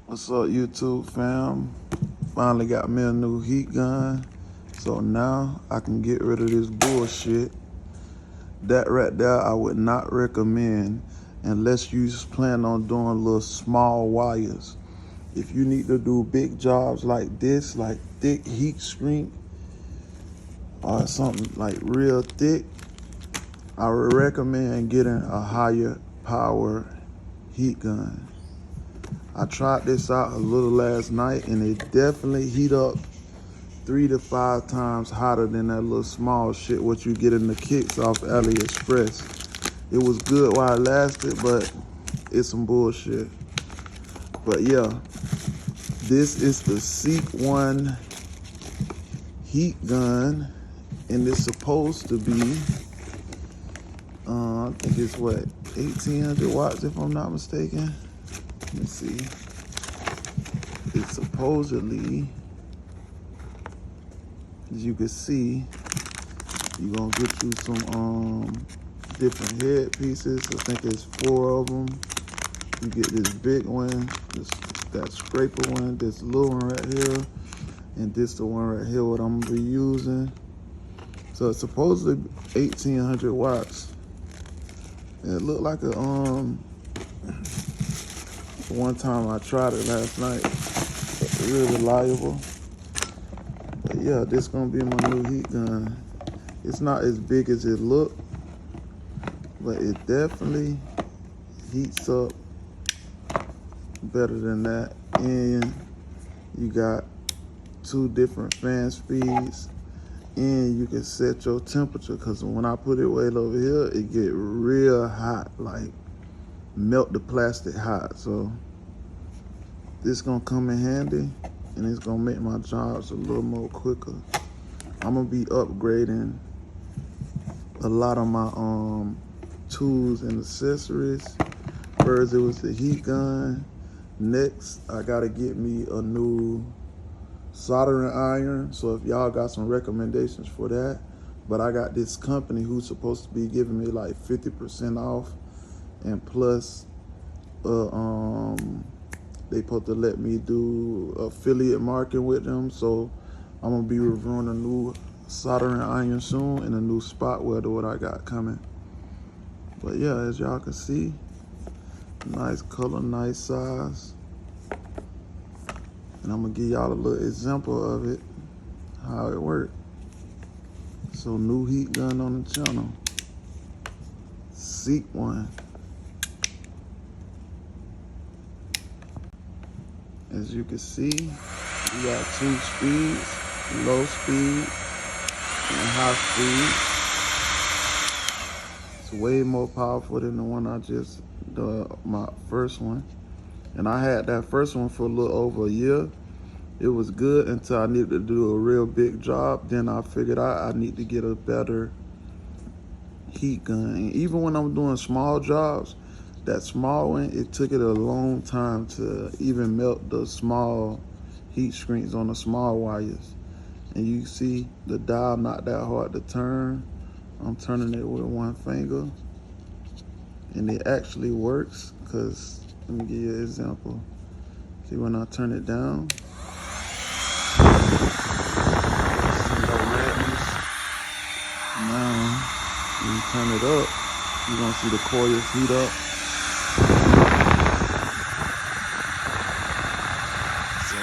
What's up, YouTube fam? Finally got me a new heat gun, so now I can get rid of this bullshit. That right there I would not recommend unless you just plan on doing little small wires. If you need to do big jobs like this, like thick heat shrink or something like real thick, I would recommend getting a higher power heat gun. I tried this out a little last night and it definitely heat up 3 to 5 times hotter than that little small shit what you get in the kicks off AliExpress. It was good while it lasted, but it's some bullshit. But yeah, this is the Seekone heat gun, and it's supposed to be, I think it's what, 1800 watts if I'm not mistaken. Let me see. It's supposedly, as you can see, you're gonna get you some different head pieces. I think it's 4 of them. You get this big one, that scraper one, this little one right here, and this the one right here what I'm gonna be using. So it's supposedly 1800 watts. And it looked like a one time I tried it last night, real reliable. But yeah, this gonna be my new heat gun. It's not as big as it looked, but it definitely heats up better than that. And you got 2 different fan speeds, and you can set your temperature, because when I put it way over here, it get real hot, like melt the plastic hot. So this gonna come in handy, and it's gonna make my jobs a little more quicker. I'm gonna be upgrading a lot of my tools and accessories. First it was the heat gun. Next I gotta get me a new soldering iron. So if y'all got some recommendations for that. But I got this company who's supposed to be giving me like 50% off, and plus they supposed to let me do affiliate marketing with them. So I'm gonna be reviewing a new soldering iron soon and a new spot welder what I got coming. But yeah, as y'all can see, nice color, nice size. And I'm gonna give y'all a little example of it, how it works. So new heat gun on the channel, Seekone. As you can see, we got 2 speeds, low speed and high speed. It's way more powerful than the one I just, my first one. And I had that first one for a little over a year. It was good until I needed to do a real big job. Then I figured out I need to get a better heat gun. And even when I'm doing small jobs, that small one, it took it a long time to even melt the small heat screens on the small wires. And you see the dial not that hard to turn. I'm turning it with 1 finger. And it actually works, because let me give you an example. See, when I turn it down, now when you turn it up, you're gonna see the coils heat up. So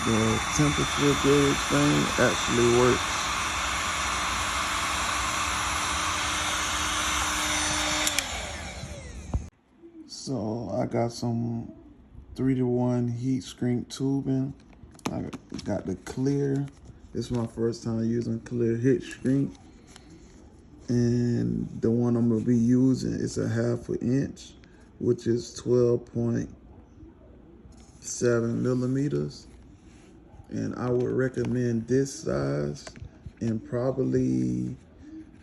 the temperature gauge thing actually works. So I got some 3-to-1 heat shrink tubing. I got the clear. This is my first time using clear heat shrink. And the one I'm gonna be using is a 1/2 inch, which is 12.7 millimeters. And I would recommend this size, and probably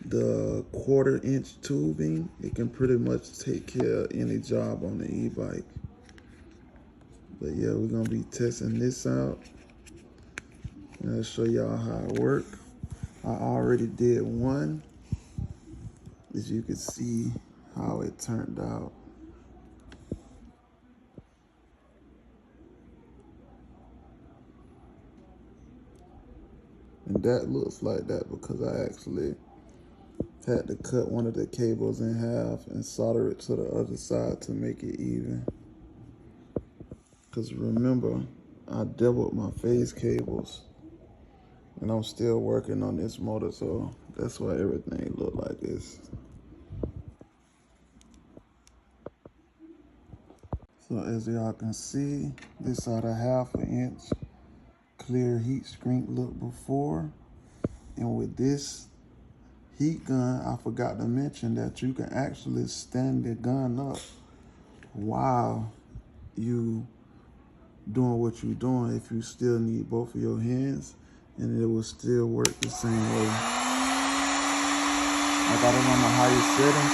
the 1/4 inch tubing. It can pretty much take care of any job on the e-bike. But yeah, we're gonna be testing this out. And I'll show y'all how it works. I already did one. As you can see how it turned out. that looks like that because I actually had to cut one of the cables in half and solder it to the other side to make it even. Because remember, I doubled my phase cables, and I'm still working on this motor, so that's why everything look like this. So as y'all can see, this are the 1/2 inch clear heat shrink look before. And with this heat gun, I forgot to mention that you can actually stand the gun up while you doing what you're doing if you still need both of your hands, and it will still work the same way. I got it on the highest setting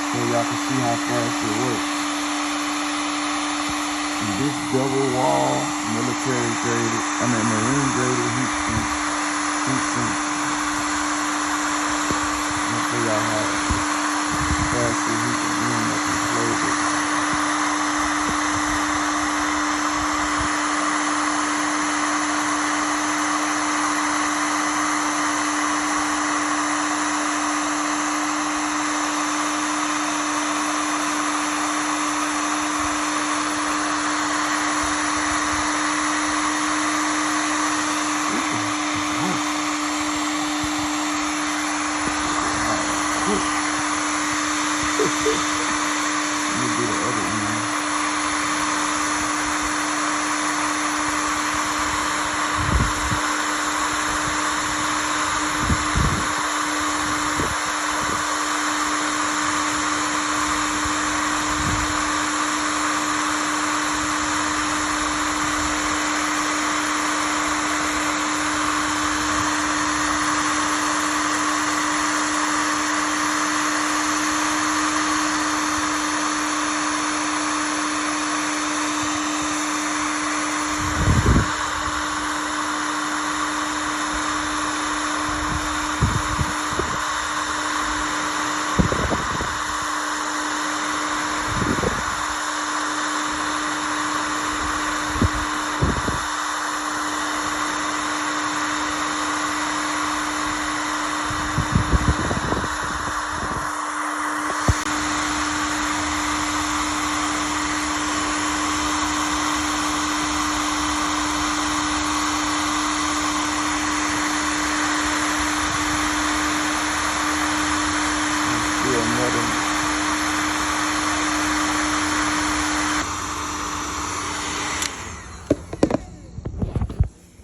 so y'all can see how fast it works. And this double wall military graded, marine graded heat shrink. I'll show y'all how fast the heat is doing up and close it. Let me do the other one.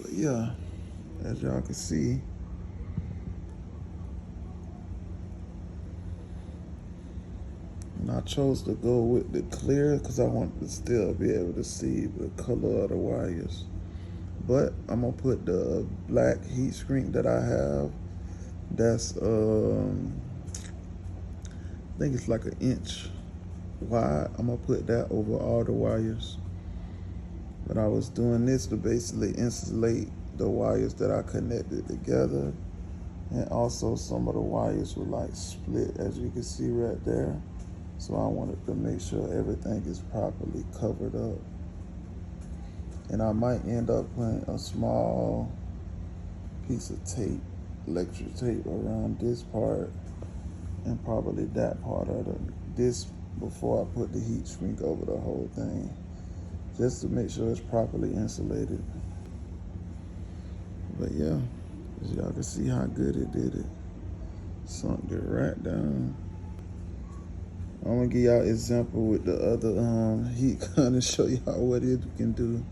But yeah, as y'all can see, and I chose to go with the clear because I wanted to still be able to see the color of the wires. But I'm gonna put the black heat shrink that I have. That's I think it's like 1 inch wide. I'm gonna put that over all the wires. But I was doing this to basically insulate the wires that I connected together, and also some of the wires were like split, as you can see right there. So I wanted to make sure everything is properly covered up. And I might end up putting a small piece of tape, electric tape, around this part and probably that part of this before I put the heat shrink over the whole thing, just to make sure it's properly insulated. But yeah, as y'all can see how good it did it. Sunk it right down. I'm gonna give y'all an example with the other heat gun and show y'all what it can do.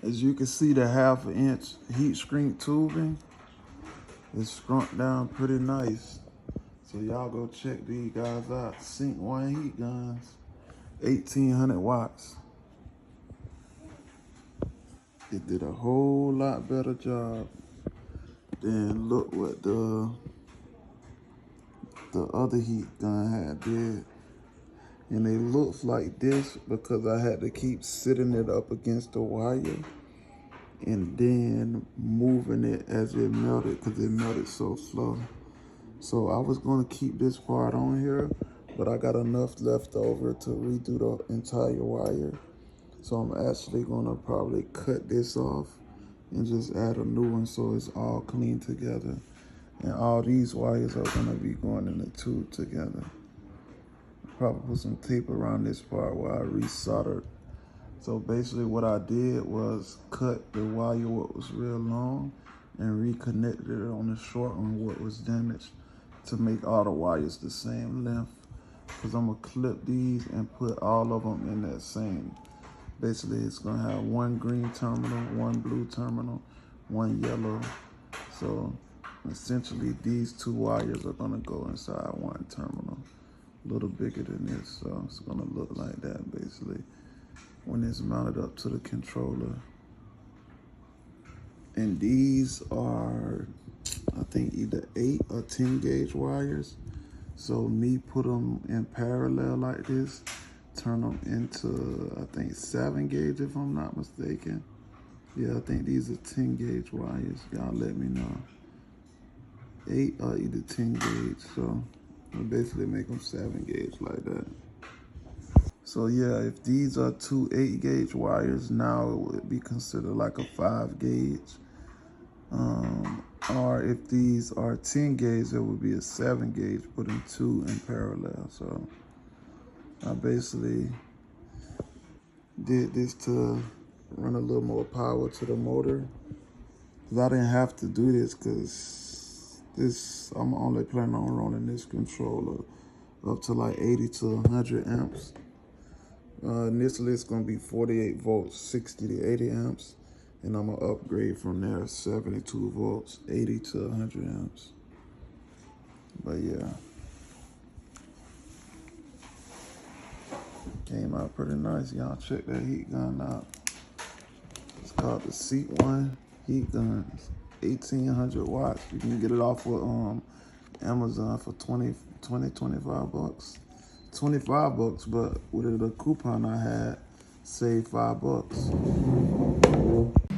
As you can see, the 1/2 inch heat shrink tubing is shrunk down pretty nice. So y'all go check these guys out. Seekone heat guns, 1800 watts. It did a whole lot better job than look what the other heat gun had did. And it looks like this because I had to keep sitting it up against the wire and then moving it as it melted because it melted so slow. So I was gonna keep this part on here, but I got enough left over to redo the entire wire. So I'm actually gonna probably cut this off and just add a new one so it's all clean together. And all these wires are gonna be going in the tube together. Probably put some tape around this part where I resoldered. So basically what I did was cut the wire what was real long and reconnected it on the short one what was damaged to make all the wires the same length. Because I'm gonna clip these and put all of them in that same. Basically it's gonna have one green terminal, one blue terminal, one yellow. So essentially these two wires are gonna go inside one terminal. A little bigger than this, so it's gonna look like that basically when it's mounted up to the controller. And these are, I think, either 8 or 10 gauge wires. So me put them in parallel like this, turn them into, I think, 7 gauge if I'm not mistaken. Yeah, I think these are 10 gauge wires. Y'all let me know. 8 or either 10 gauge, so I basically make them 7 gauge like that. So yeah, if these are two 8 gauge wires, now it would be considered like a 5 gauge. Or if these are 10 gauge, it would be a 7 gauge, putting 2 in parallel. So I basically did this to run a little more power to the motor. Cause I didn't have to do this because I'm only planning on running this controller up to like 80 to 100 amps. Initially it's gonna be 48 volts, 60 to 80 amps. And I'm gonna upgrade from there, 72 volts, 80 to 100 amps. But yeah, came out pretty nice. Y'all check that heat gun out. It's called the Seekone heat gun. It's 1800 watts. You can get it off of Amazon for 25 bucks. 25 bucks, but with the coupon I had, saved $5.